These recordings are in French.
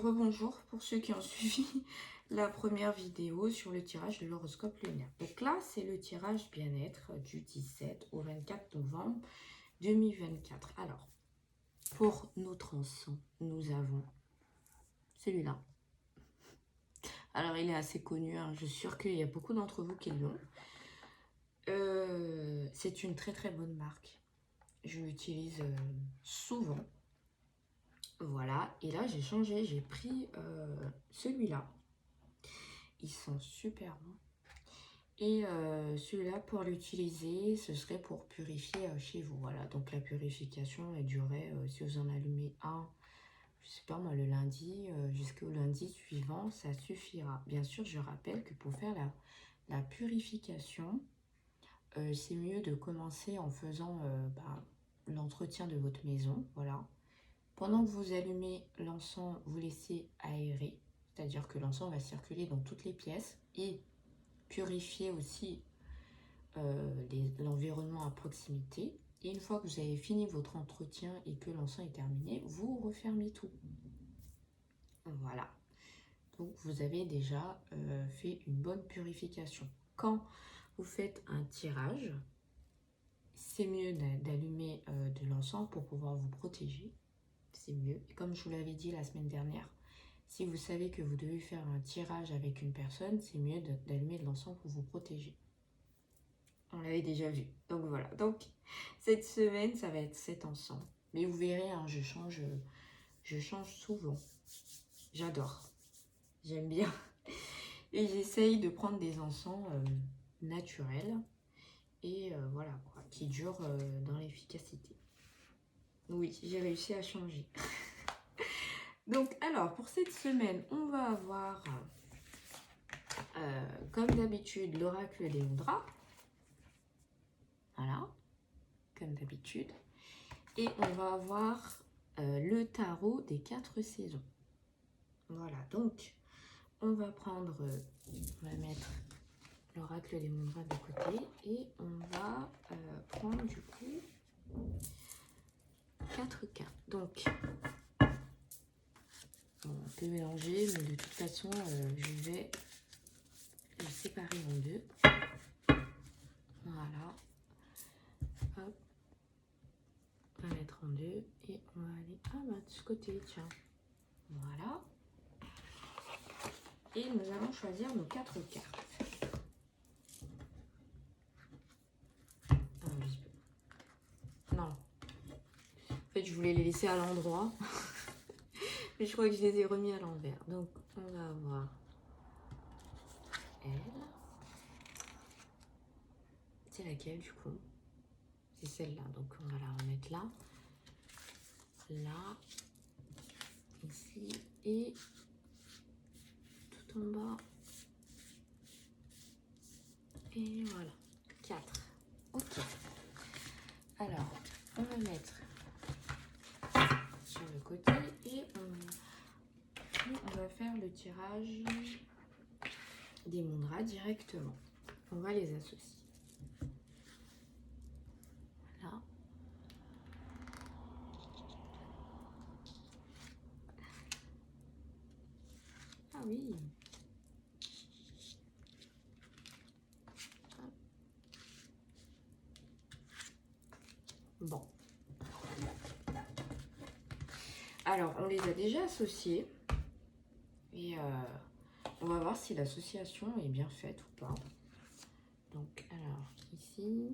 rebonjour pour ceux qui ont suivi la première vidéo sur le tirage de l'horoscope lunaire. Donc là, c'est le tirage bien-être du 17 au 24 novembre 2024. Alors, pour nos tronçons, nous avons celui-là. Alors, il est assez connu, hein. Je suis sûre qu'il y a beaucoup d'entre vous qui l'ont. C'est une très très bonne marque. Je l'utilise souvent. Voilà, et là j'ai changé, j'ai pris celui-là. Ils sont super bons. Et celui-là, pour l'utiliser, ce serait pour purifier chez vous. Voilà, donc la purification, elle durerait, si vous en allumez un, je sais pas moi, le lundi, jusqu'au lundi suivant, ça suffira. Bien sûr, je rappelle que pour faire la purification, c'est mieux de commencer en faisant l'entretien de votre maison. Voilà. Pendant que vous allumez l'encens, vous laissez aérer, c'est-à-dire que l'encens va circuler dans toutes les pièces et purifier aussi l'environnement à proximité. Et une fois que vous avez fini votre entretien et que l'encens est terminé, vous refermez tout. Voilà. Donc vous avez déjà fait une bonne purification. Quand vous faites un tirage, c'est mieux d'allumer de l'encens pour pouvoir vous protéger. C'est mieux. Et comme je vous l'avais dit la semaine dernière, si vous savez que vous devez faire un tirage avec une personne, c'est mieux d'allumer de l'encens pour vous protéger. On l'avait déjà vu. Donc voilà. Donc cette semaine, ça va être cet encens. Mais vous verrez, hein, je change souvent. J'adore. J'aime bien. Et j'essaye de prendre des encens naturels. Et voilà, quoi, qui durent dans l'efficacité. Oui, j'ai réussi à changer. Donc, alors, pour cette semaine, on va avoir, comme d'habitude, l'oracle des Mudras. Voilà, comme d'habitude. Et on va avoir le tarot des 4 saisons. Voilà, donc, on va prendre, on va mettre l'oracle des Mudras de côté. Et on va prendre, du coup, 4 cartes. Donc, on peut mélanger, mais de toute façon, je vais les séparer en deux. Voilà. Hop. On va mettre en deux et on va aller de ce côté, tiens. Voilà. Et nous allons choisir nos 4 cartes. Non. En fait, je voulais les laisser à l'endroit. Mais je crois que je les ai remis à l'envers. Donc, on va avoir elle. C'est laquelle, du coup? C'est celle-là. Donc, on va la remettre là. Là. Ici. Et tout en bas. Et voilà. 4. Ok. Alors, on va mettre sur le côté et on va faire le tirage des mudras directement. On va les associer. Voilà. Ah oui. Bon. Alors, on les a déjà associés. Et on va voir si l'association est bien faite ou pas. Donc, alors, ici,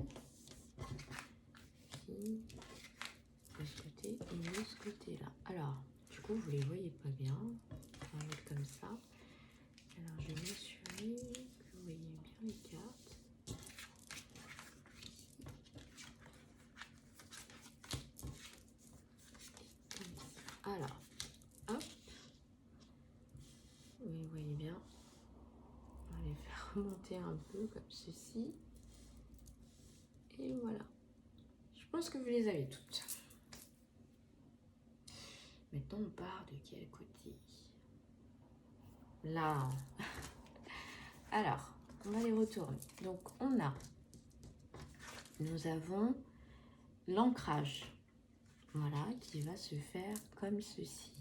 de ce côté et de ce côté-là. Alors, du coup, vous les voyez pas bien. On va mettre comme ça. Alors, je vais m'assurer que vous voyez bien les cartes. Alors, hop. Vous voyez bien. On va les faire remonter un peu comme ceci. Et voilà. Je pense que vous les avez toutes. Maintenant, on part de quel côté? Là. Alors, on va les retourner. Donc, nous avons l'ancrage. Voilà, qui va se faire comme ceci.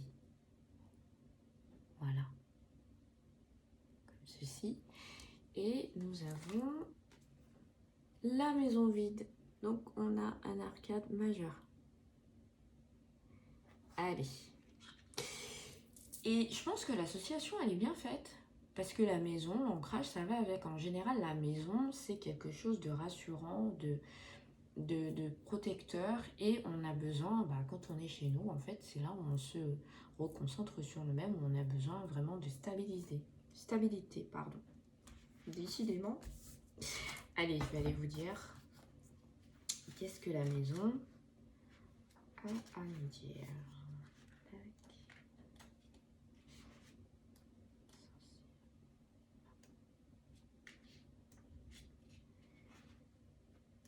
Voilà. Comme ceci. Et nous avons la maison vide. Donc, on a un arcade majeur. Allez. Et je pense que l'association, elle est bien faite. Parce que la maison, l'ancrage, ça va avec. En général, la maison, c'est quelque chose de rassurant, de protecteur. Et on a besoin, quand on est chez nous, en fait, c'est là où on se reconcentre sur nous-mêmes, où on a besoin vraiment de stabilité. Stabilité, pardon. Décidément. Allez, je vais aller vous dire qu'est-ce que la maison a à nous dire. Tac.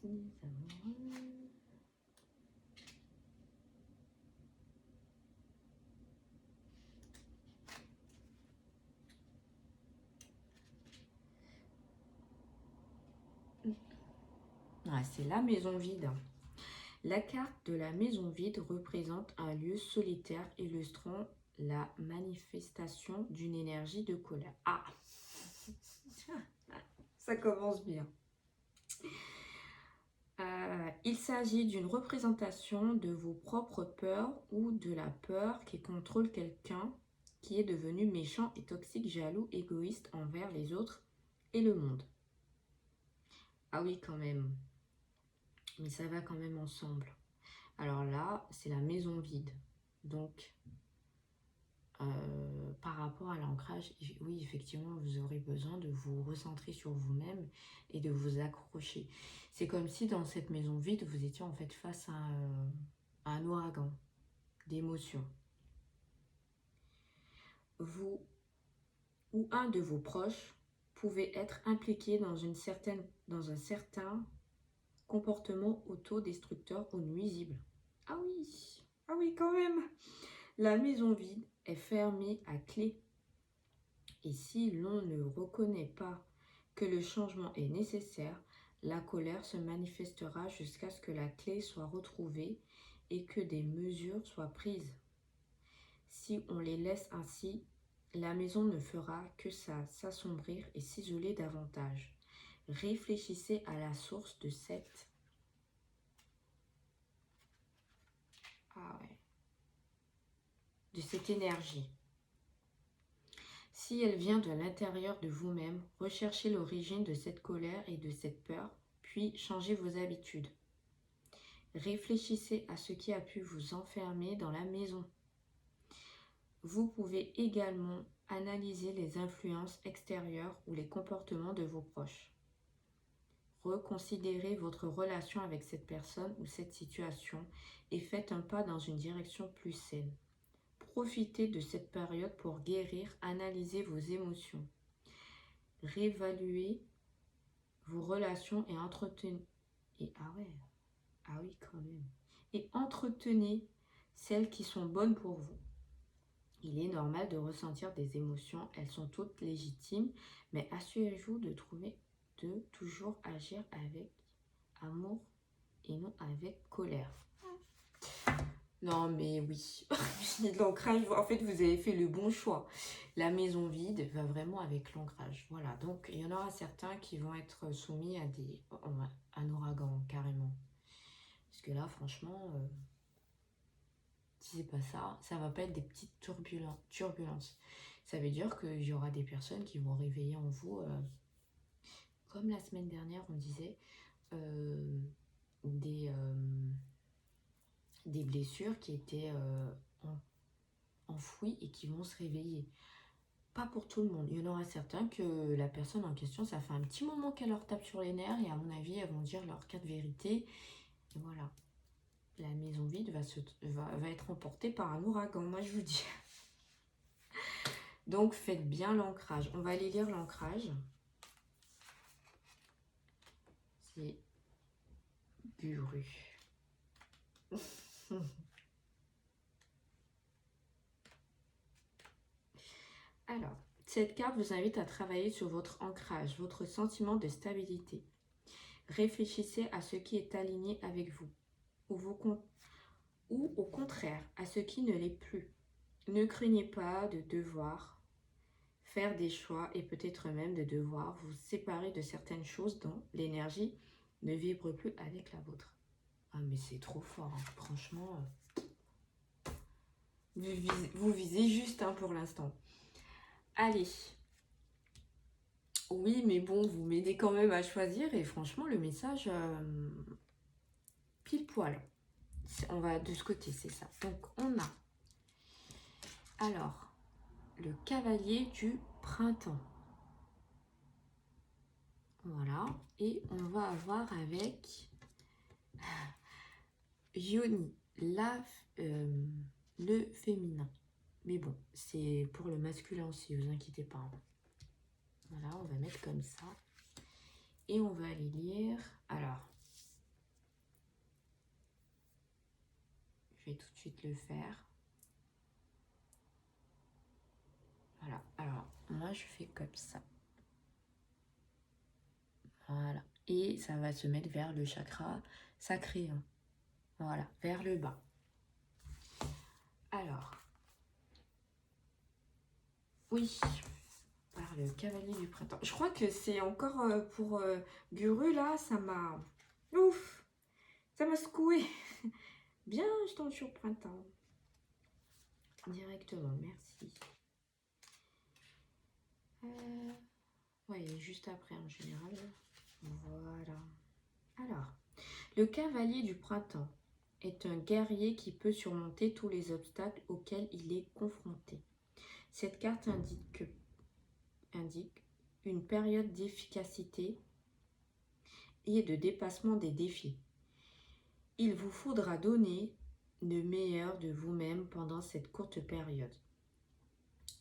Les amoureux. Ah, c'est la maison vide. La carte de la maison vide représente un lieu solitaire illustrant la manifestation d'une énergie de colère. Ah, ça commence bien. Il s'agit d'une représentation de vos propres peurs ou de la peur qui contrôle quelqu'un qui est devenu méchant et toxique, jaloux, égoïste envers les autres et le monde. Ah oui, quand même. Mais ça va quand même ensemble. Alors là, c'est la maison vide. Donc, par rapport à l'ancrage, oui, effectivement, vous aurez besoin de vous recentrer sur vous-même et de vous accrocher. C'est comme si dans cette maison vide, vous étiez en fait face à un ouragan d'émotions. Vous ou un de vos proches pouvait être impliqué dans un certain comportement autodestructeur ou nuisible. Ah oui, quand même. La maison vide est fermée à clé. Et si l'on ne reconnaît pas que le changement est nécessaire, la colère se manifestera jusqu'à ce que la clé soit retrouvée et que des mesures soient prises. Si on les laisse ainsi, la maison ne fera que s'assombrir et s'isoler davantage. Réfléchissez à la source de cette... de cette énergie. Si elle vient de l'intérieur de vous-même, recherchez l'origine de cette colère et de cette peur, puis changez vos habitudes. Réfléchissez à ce qui a pu vous enfermer dans la maison. Vous pouvez également analyser les influences extérieures ou les comportements de vos proches. Reconsidérez votre relation avec cette personne ou cette situation et faites un pas dans une direction plus saine. Profitez de cette période pour guérir, analyser vos émotions. Réévaluez vos relations et entretenez... Et entretenez celles qui sont bonnes pour vous. Il est normal de ressentir des émotions, elles sont toutes légitimes, mais assurez-vous de toujours agir avec amour et non avec colère. Non mais oui, l'ancrage, en fait vous avez fait le bon choix. La maison vide va vraiment avec l'ancrage. Voilà, donc il y en aura certains qui vont être soumis à un ouragan carrément. Parce que là franchement, si c'est pas ça, ça va pas être des petites turbulences. Ça veut dire qu'il y aura des personnes qui vont réveiller en vous, comme la semaine dernière on disait, des blessures qui étaient enfouies et qui vont se réveiller. Pas pour tout le monde. Il y en aura certains que la personne en question, ça fait un petit moment qu'elle leur tape sur les nerfs et à mon avis, elles vont dire leur cas de vérité. Et voilà. La maison vide va être emportée par un ouragan, moi je vous dis. Donc faites bien l'ancrage. On va aller lire l'ancrage. C'est Guru. Alors, cette carte vous invite à travailler sur votre ancrage, votre sentiment de stabilité. Réfléchissez à ce qui est aligné avec vous, ou au contraire, à ce qui ne l'est plus. Ne craignez pas de devoir faire des choix et peut-être même de devoir vous séparer de certaines choses dont l'énergie ne vibre plus avec la vôtre. Ah mais c'est trop fort, hein. Franchement, vous visez juste hein, pour l'instant. Allez. Oui, mais bon, vous m'aidez quand même à choisir et franchement, le message pile poil. On va de ce côté, c'est ça. Donc, on a alors le cavalier du printemps. Voilà. Et on va avoir avec Yoni, le féminin. Mais bon, c'est pour le masculin aussi, vous inquiétez pas. Voilà, on va mettre comme ça. Et on va aller lire. Alors, je vais tout de suite le faire. Voilà, alors moi je fais comme ça. Voilà, et ça va se mettre vers le chakra sacré. Hein. Voilà, vers le bas. Alors, oui, par le cavalier du printemps. Je crois que c'est encore pour Guru là, ça m'a... Ouf, ça m'a secoué. Bien, je tombe sur printemps. Directement, merci. Ouais, juste après en général. Voilà. Alors, le cavalier du printemps est un guerrier qui peut surmonter tous les obstacles auxquels il est confronté. Cette carte indique une période d'efficacité et de dépassement des défis. Il vous faudra donner le meilleur de vous-même pendant cette courte période.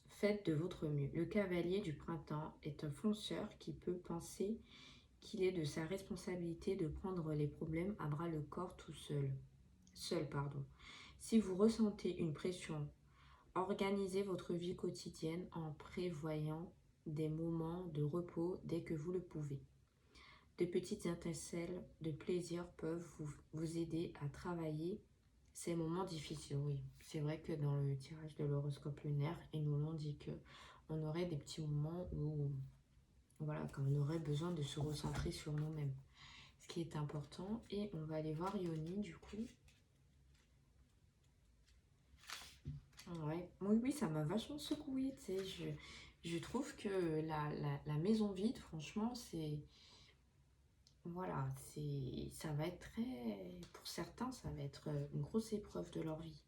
Faites de votre mieux. Le cavalier du printemps est un fonceur qui peut penser qu'il est de sa responsabilité de prendre les problèmes à bras le corps tout seul. Si vous ressentez une pression, organisez votre vie quotidienne en prévoyant des moments de repos dès que vous le pouvez. De petites étincelles de plaisir peuvent vous aider à travailler ces moments difficiles. Oui, c'est vrai que dans le tirage de l'horoscope lunaire, ils nous l'ont dit que on aurait des petits moments où voilà, quand on aurait besoin de se recentrer sur nous-mêmes. Ce qui est important. Et on va aller voir Yoni du coup. Ouais. Oui, ça m'a vachement secoué. Tu sais, je trouve que la maison vide, franchement, c'est... Voilà, ça va être très... Pour certains, ça va être une grosse épreuve de leur vie.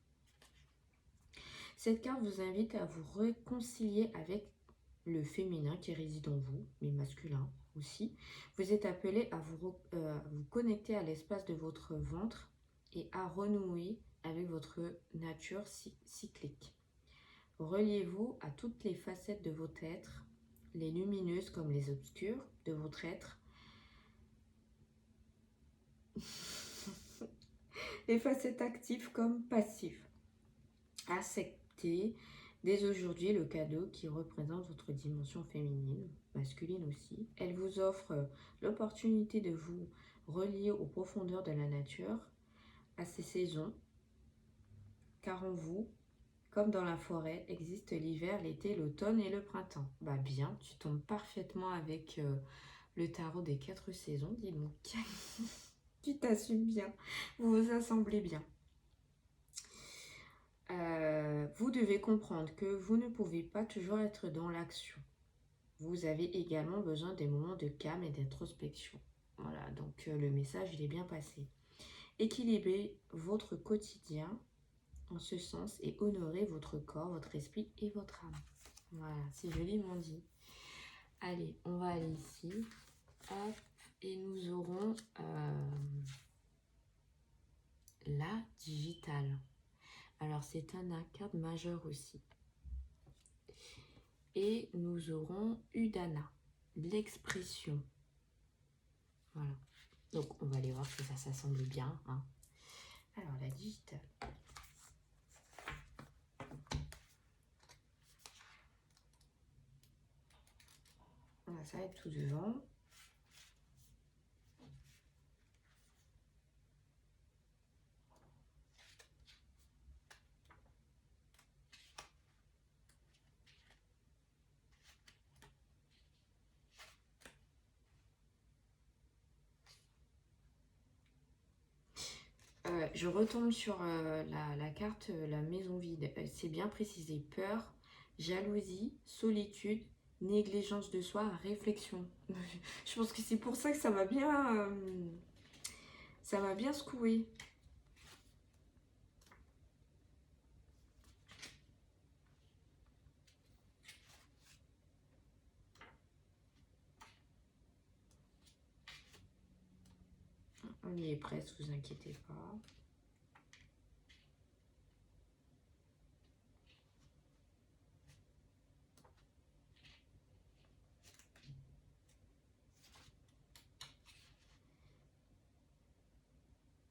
Cette carte vous invite à vous réconcilier avec le féminin qui réside en vous, mais masculin aussi. Vous êtes appelé à vous connecter à l'espace de votre ventre et à renouer avec votre nature cyclique. Reliez-vous à toutes les facettes de votre être, les lumineuses comme les obscures de votre être, les facettes actives comme passives. Acceptez dès aujourd'hui le cadeau qui représente votre dimension féminine, masculine aussi. Elle vous offre l'opportunité de vous relier aux profondeurs de la nature, à ses saisons, car en vous, comme dans la forêt, existe l'hiver, l'été, l'automne et le printemps. Bah bien, tu tombes parfaitement avec le tarot des 4 saisons, dis donc. Tu t'assumes bien, vous vous assemblez bien. Vous devez comprendre que vous ne pouvez pas toujours être dans l'action. Vous avez également besoin des moments de calme et d'introspection. Voilà, donc le message, il est bien passé. Équilibrez votre quotidien en ce sens et honorez votre corps, votre esprit et votre âme. Voilà, c'est joliment dit. Allez, on va aller ici. Hop, et nous aurons la digitale. Alors, c'est un arcade majeur aussi. Et nous aurons Udana, l'expression. Voilà. Donc, on va aller voir si ça s'assemble bien. Hein. Alors, la digitale. Voilà, ça va être tout devant. je retombe sur la carte, la maison vide. C'est bien précisé. Peur, jalousie, solitude, négligence de soi, réflexion. Je pense que c'est pour ça que ça m'a bien secoué. On y est presque, vous inquiétez pas.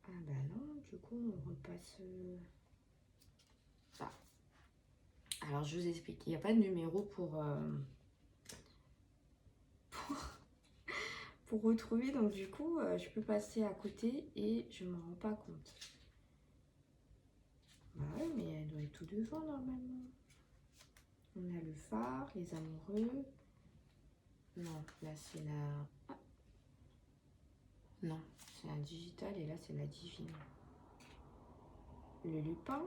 Ah bah non, du coup on repasse... ça. Alors je vous explique, il n'y a pas de numéro pour retrouver, donc du coup je peux passer à côté et je me rends pas compte. Bah ouais, mais elle doit être tout devant normalement. On a le phare, les amoureux. Non, là c'est la... Ah. Non, c'est la digitale et là c'est la divine. Le lupin.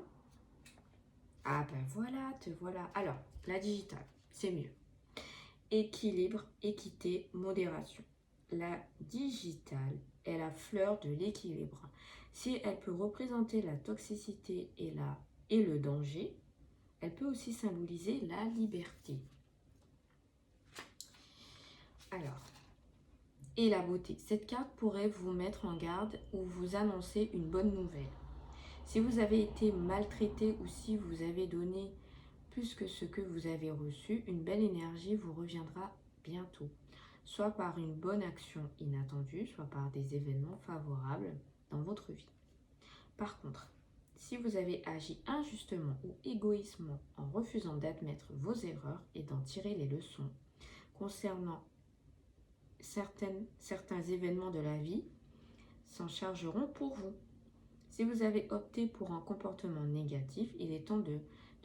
Ah ben voilà, te voilà. Alors, la digitale, c'est mieux. Équilibre, équité, modération. La digitale est la fleur de l'équilibre. Si elle peut représenter la toxicité et le danger, elle peut aussi symboliser la liberté. Alors, et la beauté. Cette carte pourrait vous mettre en garde ou vous annoncer une bonne nouvelle. Si vous avez été maltraité ou si vous avez donné plus que ce que vous avez reçu, une belle énergie vous reviendra bientôt, soit par une bonne action inattendue, soit par des événements favorables dans votre vie. Par contre, si vous avez agi injustement ou égoïstement en refusant d'admettre vos erreurs et d'en tirer les leçons concernant certains événements de la vie, s'en chargeront pour vous. Si vous avez opté pour un comportement négatif, il est temps de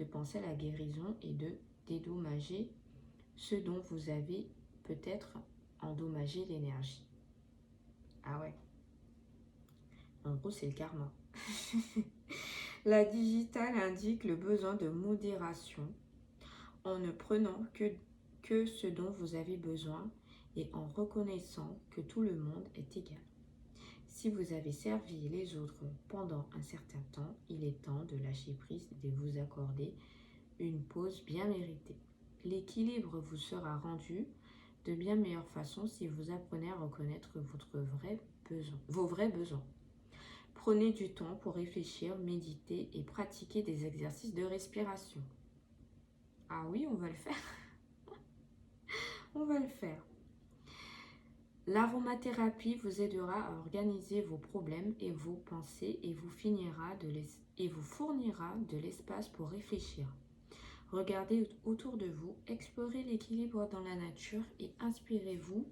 penser à la guérison et de dédommager ce dont vous avez peut-être endommagé l'énergie. Ah ouais. En gros, c'est le karma. La digitale indique le besoin de modération en ne prenant que ce dont vous avez besoin et en reconnaissant que tout le monde est égal. Si vous avez servi les autres pendant un certain temps, il est temps de lâcher prise et de vous accorder une pause bien méritée. L'équilibre vous sera rendu de bien meilleure façon si vous apprenez à reconnaître vos vrais besoins. Prenez du temps pour réfléchir, méditer et pratiquer des exercices de respiration. Ah oui, on va le faire. On va le faire. L'aromathérapie vous aidera à organiser vos problèmes et vos pensées et vous fournira de l'espace pour réfléchir. Regardez autour de vous, explorez l'équilibre dans la nature et inspirez-vous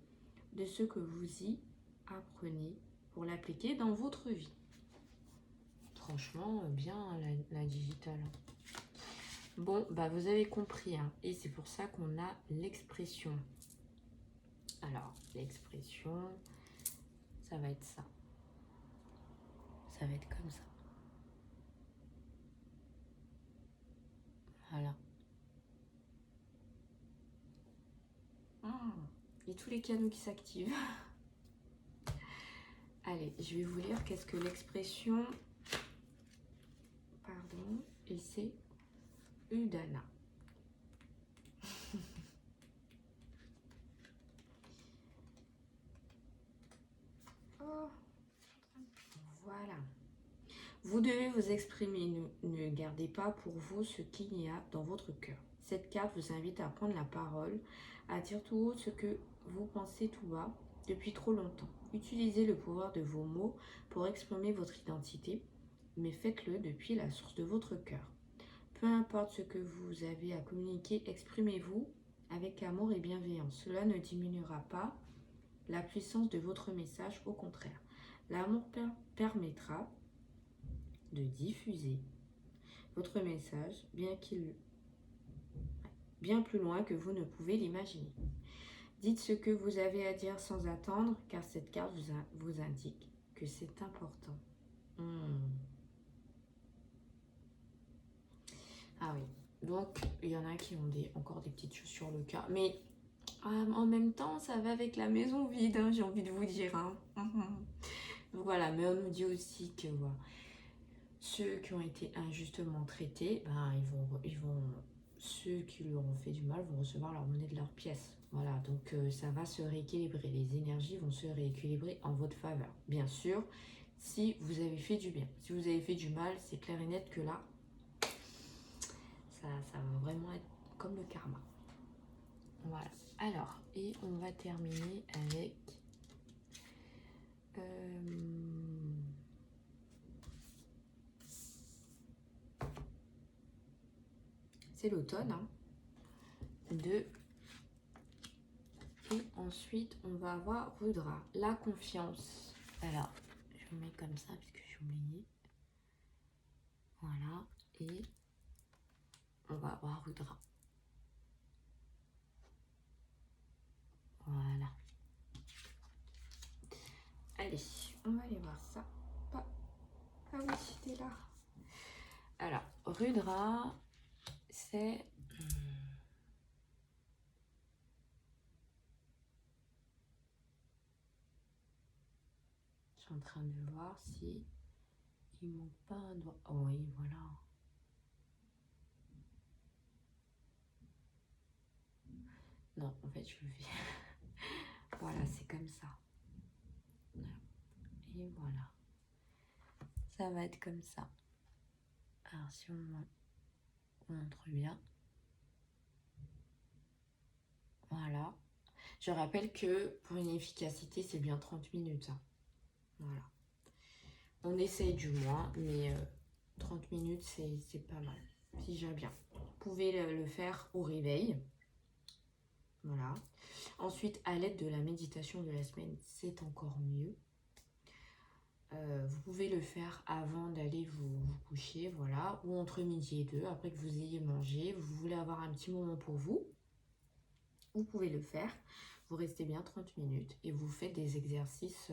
de ce que vous y apprenez pour l'appliquer dans votre vie. Franchement, bien la digitale. Bon, bah vous avez compris, hein, et c'est pour ça qu'on a l'expression. Alors, l'expression, ça va être ça. Ça va être comme ça. Voilà. Et tous les canaux qui s'activent. Allez, je vais vous lire qu'est-ce que l'expression... Pardon, et c'est Udana. Oh, voilà. Vous devez vous exprimer, ne gardez pas pour vous ce qu'il y a dans votre cœur. Cette carte vous invite à prendre la parole, à dire tout haut ce que vous pensez tout bas depuis trop longtemps. Utilisez le pouvoir de vos mots pour exprimer votre identité, mais faites-le depuis la source de votre cœur. Peu importe ce que vous avez à communiquer, exprimez-vous avec amour et bienveillance. Cela ne diminuera pas la puissance de votre message, au contraire. L'amour permettra de diffuser votre message bien plus loin que vous ne pouvez l'imaginer. Dites ce que vous avez à dire sans attendre, car cette carte vous indique que c'est important. Ah oui. Donc, il y en a qui ont encore des petites choses sur le cœur. Mais en même temps, ça va avec la maison vide, hein, j'ai envie de vous dire. Hein. Donc voilà, mais on nous dit aussi que voilà, ceux qui ont été injustement traités, ben, ceux qui leur ont fait du mal vont recevoir leur monnaie de leur pièce. Voilà, donc ça va se rééquilibrer. Les énergies vont se rééquilibrer en votre faveur. Bien sûr, si vous avez fait du bien. Si vous avez fait du mal, c'est clair et net que là, ça va vraiment être comme le karma. Voilà. Alors, et on va terminer avec... c'est l'automne, hein. Et ensuite, on va avoir Rudra, la confiance. Alors, je vous mets comme ça, puisque j'ai oublié. Voilà, et on va avoir Rudra. Voilà. Allez, on va aller voir ça. Ah oui, c'était là. Alors, Rudra, c'est... Je suis en train de voir si il manque pas un doigt. Oh oui, voilà. Non, en fait, je le fais. Voilà, c'est comme ça. Et voilà. Ça va être comme ça. Alors, si on montre bien. Voilà. Je rappelle que pour une efficacité, c'est bien 30 minutes. Hein. Voilà. On essaye du moins, mais 30 minutes, c'est pas mal. Si j'ai bien. Vous pouvez le faire au réveil. Voilà. Ensuite, à l'aide de la méditation de la semaine, c'est encore mieux. Vous pouvez le faire avant d'aller vous coucher, voilà, ou entre midi et 2, après que vous ayez mangé, vous voulez avoir un petit moment pour vous, vous pouvez le faire. Vous restez bien 30 minutes et vous faites des exercices,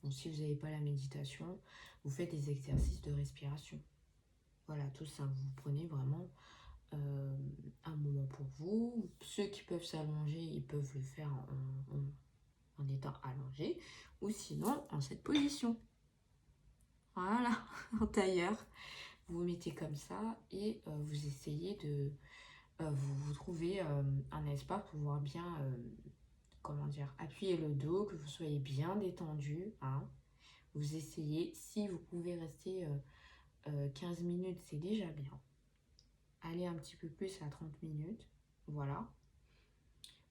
bon, si vous n'avez pas la méditation, vous faites des exercices de respiration. Voilà, tout ça, vous prenez vraiment un moment pour vous. Ceux qui peuvent s'allonger, ils peuvent le faire en étant allongés, ou sinon en cette position. Voilà, en tailleur. Vous vous mettez comme ça et vous essayez de... vous trouvez un espace pour pouvoir bien, comment dire, appuyer le dos, que vous soyez bien détendu. Hein. Vous essayez, si vous pouvez rester 15 minutes, c'est déjà bien. Allez un petit peu plus à 30 minutes. Voilà.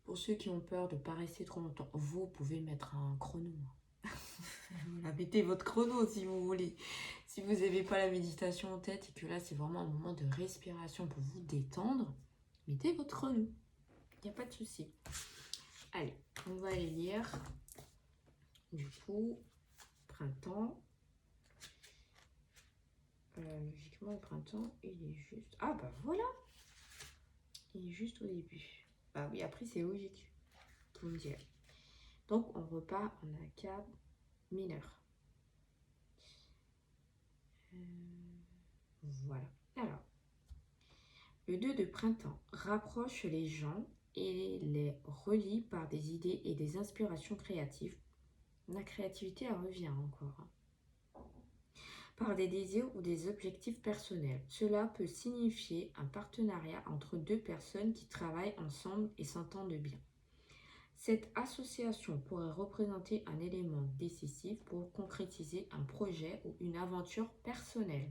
Pour ceux qui ont peur de ne pas rester trop longtemps, vous pouvez mettre un chrono. Voilà, mettez votre chrono si vous voulez. Si vous n'avez pas la méditation en tête et que là, c'est vraiment un moment de respiration pour vous détendre, mettez votre chrono. Il n'y a pas de souci. Allez, on va aller lire. Du coup, printemps. Logiquement, le printemps, il est juste... Ah bah voilà. Il est juste au début. Bah oui, après, c'est logique. Vous me direz. Donc, on repart en acab mineur. Voilà. Alors, le 2 de printemps rapproche les gens et les relie par des idées et des inspirations créatives. La créativité, elle revient encore. Hein. Par des désirs ou des objectifs personnels. Cela peut signifier un partenariat entre deux personnes qui travaillent ensemble et s'entendent bien. Cette association pourrait représenter un élément décisif pour concrétiser un projet ou une aventure personnelle.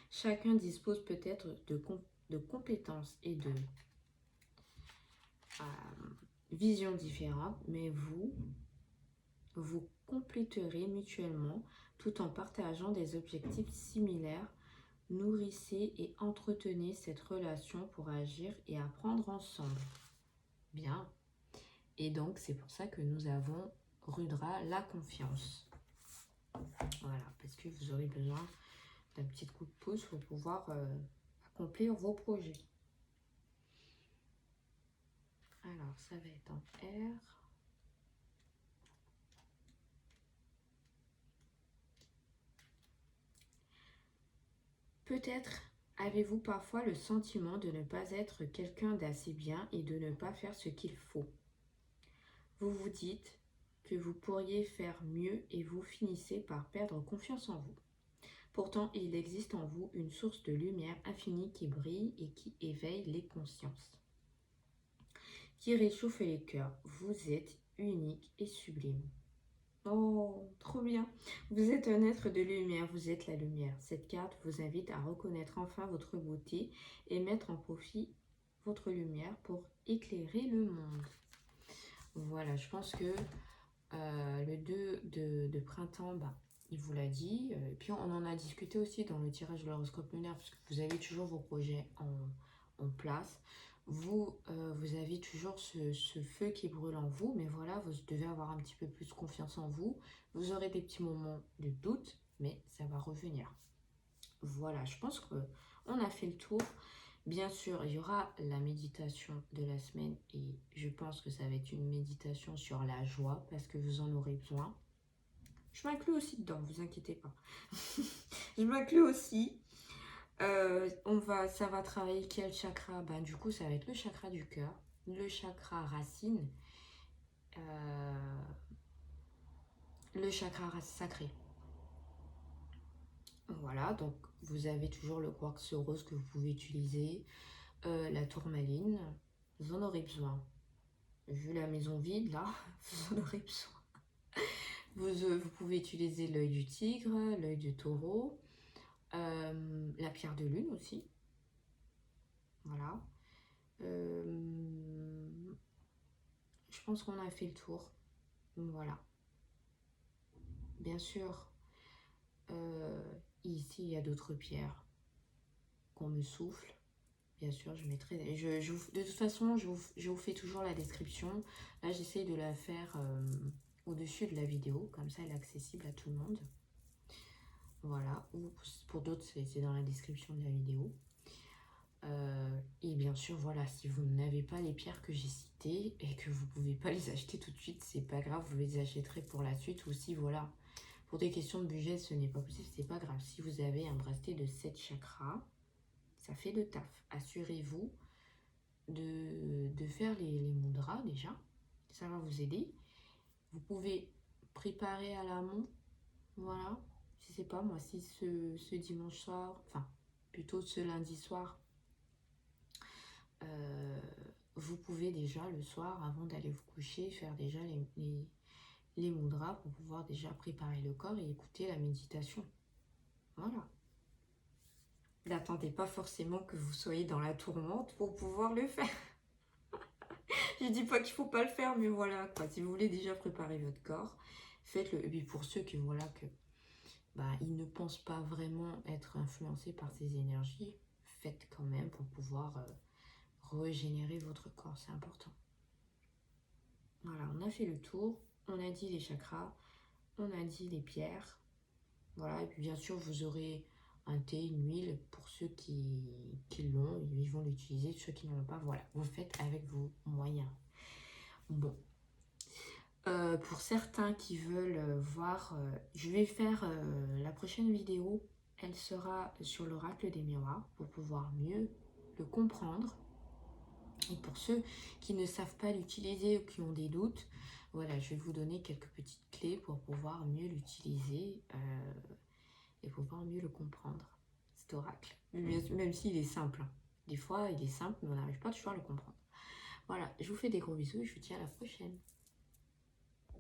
Chacun dispose peut-être de compétences et de visions différentes, mais vous compléterez mutuellement tout en partageant des objectifs similaires. Nourrissez et entretenez cette relation pour agir et apprendre ensemble. Bien. Et donc, c'est pour ça que nous avons Rudra, la confiance. Voilà, parce que vous aurez besoin d'un petit coup de pouce pour pouvoir accomplir vos projets. Alors, ça va être en R. Peut-être Avez-vous parfois le sentiment de ne pas être quelqu'un d'assez bien et de ne pas faire ce qu'il faut? Vous vous dites que vous pourriez faire mieux et vous finissez par perdre confiance en vous. Pourtant, il existe en vous une source de lumière infinie qui brille et qui éveille les consciences, qui réchauffe les cœurs. Vous êtes unique et sublime. Oh, trop bien. Vous êtes un être de lumière, vous êtes la lumière. Cette carte vous invite à reconnaître enfin votre beauté et mettre en profit votre lumière pour éclairer le monde. Voilà, je pense que le 2 de printemps, bah, il vous l'a dit. Et puis on en a discuté aussi dans le tirage de l'horoscope lunaire, parce que vous avez toujours vos projets en place. Vous avez toujours ce feu qui brûle en vous, mais voilà, vous devez avoir un petit peu plus confiance en vous. Vous aurez des petits moments de doute, mais ça va revenir. Voilà, je pense qu'on a fait le tour. Bien sûr, il y aura la méditation de la semaine et je pense que ça va être une méditation sur la joie parce que vous en aurez besoin. Je m'inclus aussi dedans, vous inquiétez pas. Je m'inclus aussi. Ça va travailler quel chakra? Ben, du coup, ça va être le chakra du cœur, le chakra racine, le chakra sacré. Voilà, donc vous avez toujours le quartz rose que vous pouvez utiliser, la tourmaline, vous en aurez besoin. Vu la maison vide, là, vous en aurez besoin. Vous pouvez utiliser l'œil du tigre, l'œil du taureau, la pierre de lune aussi. Voilà. Je pense qu'on a fait le tour. Voilà. Bien sûr, ici, il y a d'autres pierres qu'on me souffle. Bien sûr, je mettrai... de toute façon, je vous fais toujours la description. Là, j'essaye de la faire au-dessus de la vidéo. Comme ça, elle est accessible à tout le monde. Voilà. Ou pour d'autres, c'est dans la description de la vidéo. Et bien sûr, voilà, si vous n'avez pas les pierres que j'ai citées et que vous ne pouvez pas les acheter tout de suite, c'est pas grave, vous les achèterez pour la suite. Ou si, voilà, pour des questions de budget, ce n'est pas possible, c'est pas grave. Si vous avez un bracelet de 7 chakras, ça fait le taf. Assurez-vous de faire les mudras déjà. Ça va vous aider. Vous pouvez préparer à l'amont. Voilà. Je sais pas, moi, si ce dimanche soir, enfin, plutôt ce lundi soir, vous pouvez déjà le soir, avant d'aller vous coucher, faire déjà les mudras pour pouvoir déjà préparer le corps et écouter la méditation. Voilà. N'attendez pas forcément que vous soyez dans la tourmente pour pouvoir le faire. Je dis pas qu'il faut pas le faire, mais voilà, quoi. Si vous voulez déjà préparer votre corps, faites-le. Et puis pour ceux qui, voilà, que ils ne pensent pas vraiment être influencés par ces énergies, faites quand même pour pouvoir régénérer votre corps, c'est important. Voilà, on a fait le tour, on a dit les chakras, on a dit les pierres. Voilà, et puis bien sûr, vous aurez un thé, une huile, pour ceux qui l'ont, ils vont l'utiliser, ceux qui n'en ont pas, voilà, vous faites avec vos moyens. Bon, pour certains qui veulent voir, je vais faire la prochaine vidéo, elle sera sur l'oracle des miroirs, pour pouvoir mieux le comprendre. Et pour ceux qui ne savent pas l'utiliser ou qui ont des doutes, voilà, je vais vous donner quelques petites clés pour pouvoir mieux l'utiliser et pouvoir mieux le comprendre, cet oracle. Même s'il est simple. Hein. Des fois, il est simple, mais on n'arrive pas toujours à le comprendre. Voilà, je vous fais des gros bisous et je vous dis à la prochaine.